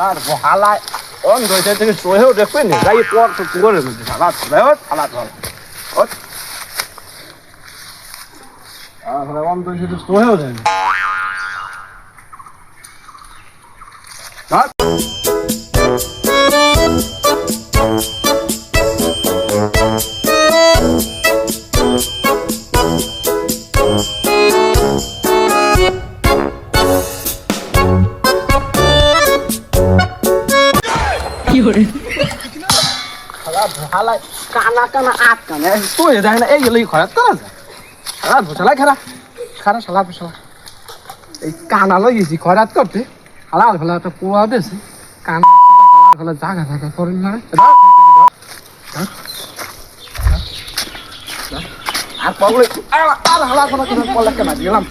শালার হালায় অন দইতে থেকে সোহেও দেখবেন না যাই পর তো করে দিতে শালা শালা ধর আর অন দইতে সোহেও দেন না হালাই কানা কানা আট কানে তুই দেখে না এইগুলোই খারাপ করা যায় খারাপ শালা খারাপ খারাপ শালা শালা এই কানা লই গেছি খরাত করতে হালাল ফেলা একটা পোড়া দিয়েছে কানা হালাল ফেলা জাগা জাগা করেন না আর পাগলে আর হালাল ফেলা কোনো পড়লে কেন গেলাম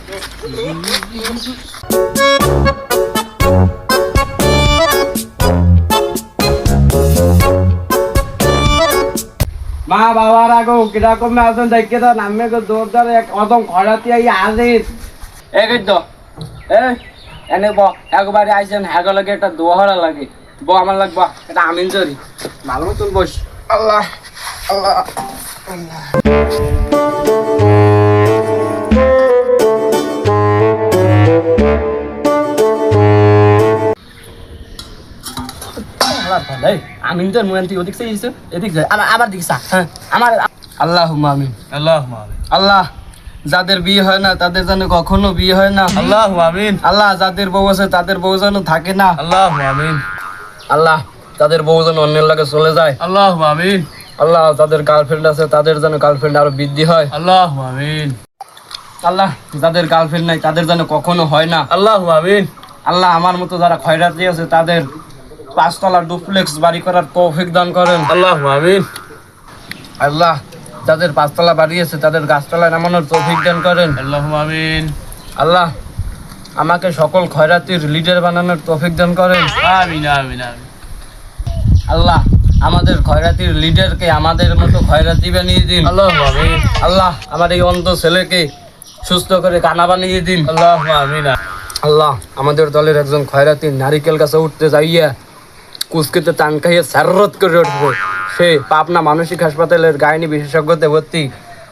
মা বাবার আগো কিরকম আছেন দেখে তো নামে গো জোরদার এক অদম খরাতি আই আজিজ এই তো এনে ব একবারে আইছেন হ্যাগো লাগে একটা দোহারা লাগে ব আমার লাগবা এটা আমিন জরি ভালো মতন বস আল্লাহ আল্লাহ আমিন তোর মুয়ান্তি ওদিক থেকে এদিক যায় আমার দিকে হ্যাঁ আমার আল্লাহুম্মা আমিন আল্লাহুম্মা আমিন আল্লাহ যাদের বিয়ে হয় না তাদের যেন কখনো বিয়ে হয় না আল্লাহুম্মা আমিন আল্লাহ যাদের বউ আছে তাদের বউ যেন থাকে না আল্লাহুম্মা আমিন আল্লাহ তাদের বউ যেন অন্যের লাগে চলে যায় আল্লাহুম্মা আমিন আল্লাহ যাদের গার্লফ্রেন্ড আছে তাদের যেন গার্লফ্রেন্ড আরো বৃদ্ধি হয় আল্লাহুম্মা আমিন আল্লাহ যাদের গার্লফ্রেন্ড নাই তাদের যেন কখনো হয় না আল্লাহুম্মা আমিন আল্লাহ আমার মতো যারা খয়রাতি আছে তাদের 5 তলা ডুপ্লেক্স বাড়ি করার তৌফিক দান করেন আল্লাহুম্মা আমিন আল্লাহ যাদের 5 তলা বাড়ি আছে তাদের গাছতলায় নামানোর তৌফিক দান করেন আল্লাহুম্মা আমিন আল্লাহ আমাকে সকল খয়রাতির লিডার বানানোর তৌফিক দান করেন আমিন আমিন আমিন আল্লাহ আমাদের খয়রাতির লিডারকে আমাদের মতো খয়রাতি বানিয়ে দিন আল্লাহুম্মা আমিন আল্লাহ আমার এই অন্ধ ছেলেকে সুস্থ করে কানা বানিয়ে দিন আল্লাহুম্মা আমিন আল্লাহ আমাদের দলের একজন খয়রাতি নারিকেল গাছে উঠতে যাইয়া কুচকেতে টান খাইয়ে সাররত করে উঠবে সে পাবনা মানসিক হাসপাতালের গাইনি বিশেষজ্ঞতে ভর্তি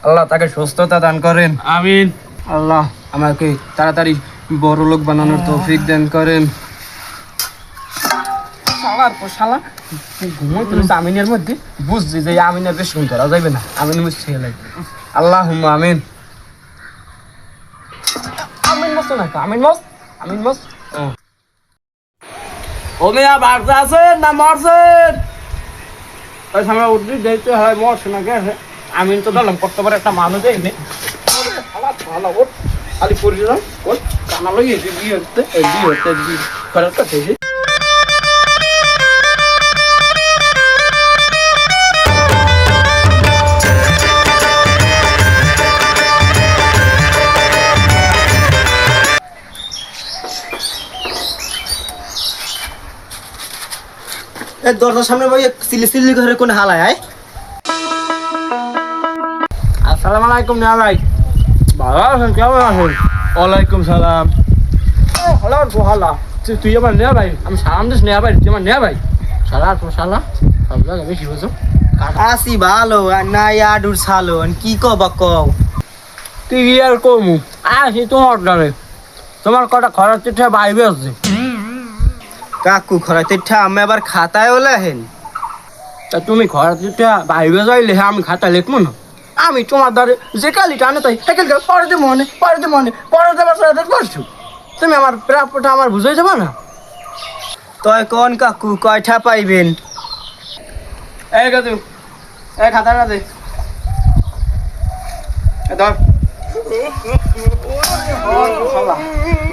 আল্লাহ তাকে সুস্থতা দান করেন আমিন আল্লাহ আমাকে তাড়াতাড়ি বড় লোক বানানোর তৌফিক দান করেন শালা ঘুমোই তুমি আমিনের মধ্যে বুঝছি যে আমিনের বেশ শুন করা যাবে না আমিন মুছে লাগবে আল্লাহুম্মা আমিন আমিন মস্ত না আমিন মস্ত ও মেয়া বাড়তে আছেন না মরছেন ওই সামনে উঠবি দেখতে হয় মরছে না গেছে আমিন তো দিলাম করতে পারে একটা মানুষ এনে ভালো ওঠ খালি পরিচিলাম ওর কানা লইয়েছি বিয়ে হতে করার কাছে দরজার সামনে ভাই সিলি সিলি করে কোন হালায় আয় আসসালামু আলাইকুম না ভাই ভালো আছেন কেমন আছেন ওয়ালাইকুম সালাম হলো হালা তুই আমার নেয়া ভাই আমি সালাম দিস নেয়া ভাই তুই আমার নেয়া ভাই শালা শালা সব জায়গায় বেশি বুঝো আসি ভালো আর না আডুর ছালো কি কবা কও তুই আর কমু আসি তোমার ডারে তোমার কটা খরচ চিঠা বাইবে আছে কাকু খরাতে আমি আবার খাতায় ওলা হেন তা তুমি খরচ চিঠা বাইবে যাইলে আমি খাতা লিখবো না আমি তোমার দ্বারে যে কালি টানে তাই সাইকেল পরে মনে বসছো তুমি আমার প্রাপ্যটা আমার বুঝাই যাবো না তয় কোন কাকু কয়টা পাইবেন এই কাদু এই খাতাটা দে ধর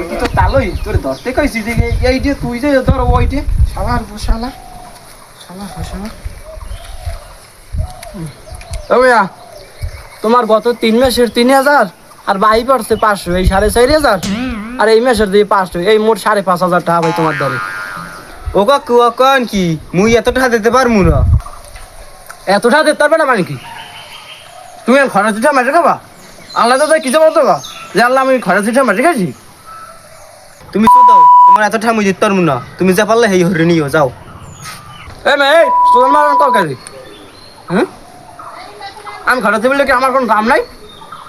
তুই তো তালই তোর ধরতে কইছি যে এই যে তুই যে ধর ওইটে শালা শালা শালা শালা ওয়া তোমার গত 3 মাসের 3000 আর বাই পড়ছে 500 এই 4500 আর এই মাসের দিয়ে 500 এই মোট 5500 টাকা ভাই তোমার ধরে ও কাকু কোন কি মুই এত টাকা দিতে পারমু না এত টাকা দিতে পারবে না মানে কি তুমি খরচ দিতে মাঝে খাবা আল্লাহ তো কিছু বলতো যে আল্লাহ আমি খরচ দিতে মাঝে খাইছি তুমি তো দাও তোমার এত ঠামুই দিতে পারবো না তুমি যা পারলে হেই হরে নিও যাও এ মেয়ে তোর মারান কাকে হ্যাঁ আমি ঘরে বললে কি আমার কোনো দাম নাই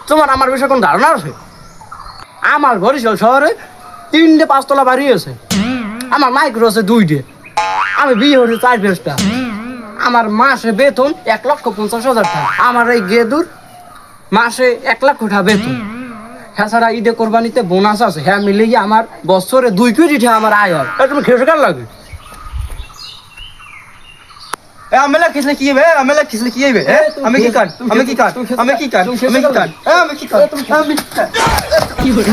তোমার আমার বিষয়ে কোনো ধারণা আছে আমার বরিশাল শহরে 3টে 5তলা বাড়ি আছে আমার মাইক্রো আছে 2টে আমি বিয়ে হচ্ছে 4-5টা আমার মাসে বেতন 1,50,000 টাকা আমার এই গেদুর মাসে 1 লাখ টাকা বেতন হ্যাঁ ঈদে কোরবানিতে বোনাস আছে হ্যাঁ মিলে গিয়ে আমার বছরে 2 কোটি টাকা আমার আয় হয় তুমি খেসে কার লাগে এ আমেলা কিসলে কি হবে আমেলা কিসলে কি হবে আমি কি কাট আমি কি কাট আমি কি কাট আমি কি কাট আমি কি কাট আমি কি হরে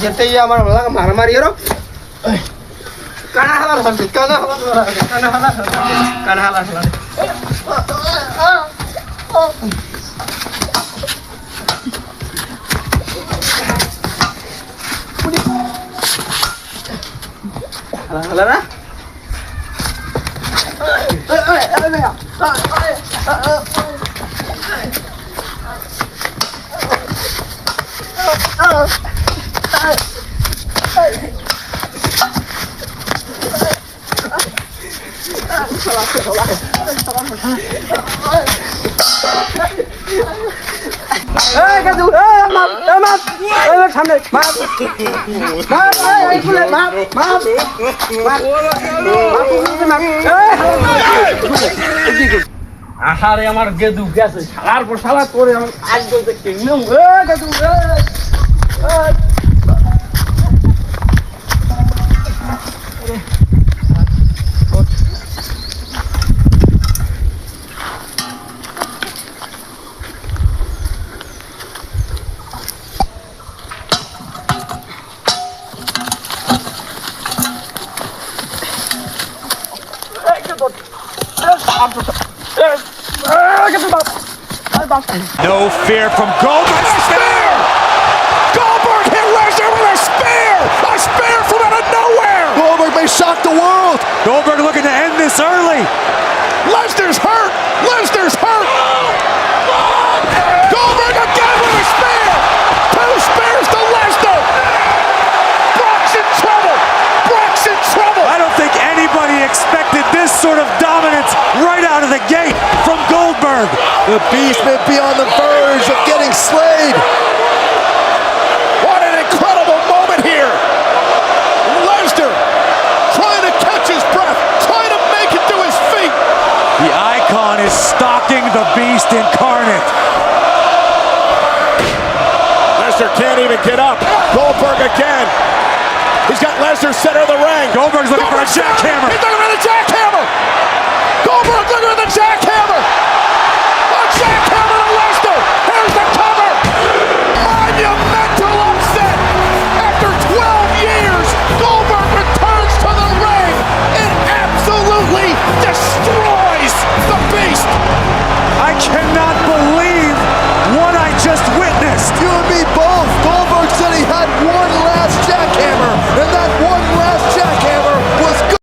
যেতে আমার মারামারি এরো কানা হালার হচ্ছে কানা হালার কানা হালার কানা হালার হালারা আহারে আমার গেদু গেছে সারার পর সারা করে আমার আজ বলতে কিনলাম গেদু No fear from Goldberg. Spear! Goldberg hit Lesnar with a spear! A spear from out of nowhere! Goldberg may shock the world! Goldberg looking to end this early. Lesnar's hurt! Lesnar's hurt! Goldberg again with a spear! 2 spears to Lesnar! Brock's in trouble! Brock's in trouble! I don't think anybody expected this sort of dominance right out of the gate from Goldberg. The Beast may be on the verge of getting slayed. What an incredible moment here. Lesnar trying to catch his breath, trying to make it to his feet. The icon is stalking the Beast incarnate. Lesnar can't even get up. Goldberg again. He's got Lesnar center of the ring. Goldberg's looking for a jackhammer. He's looking for the jackhammer.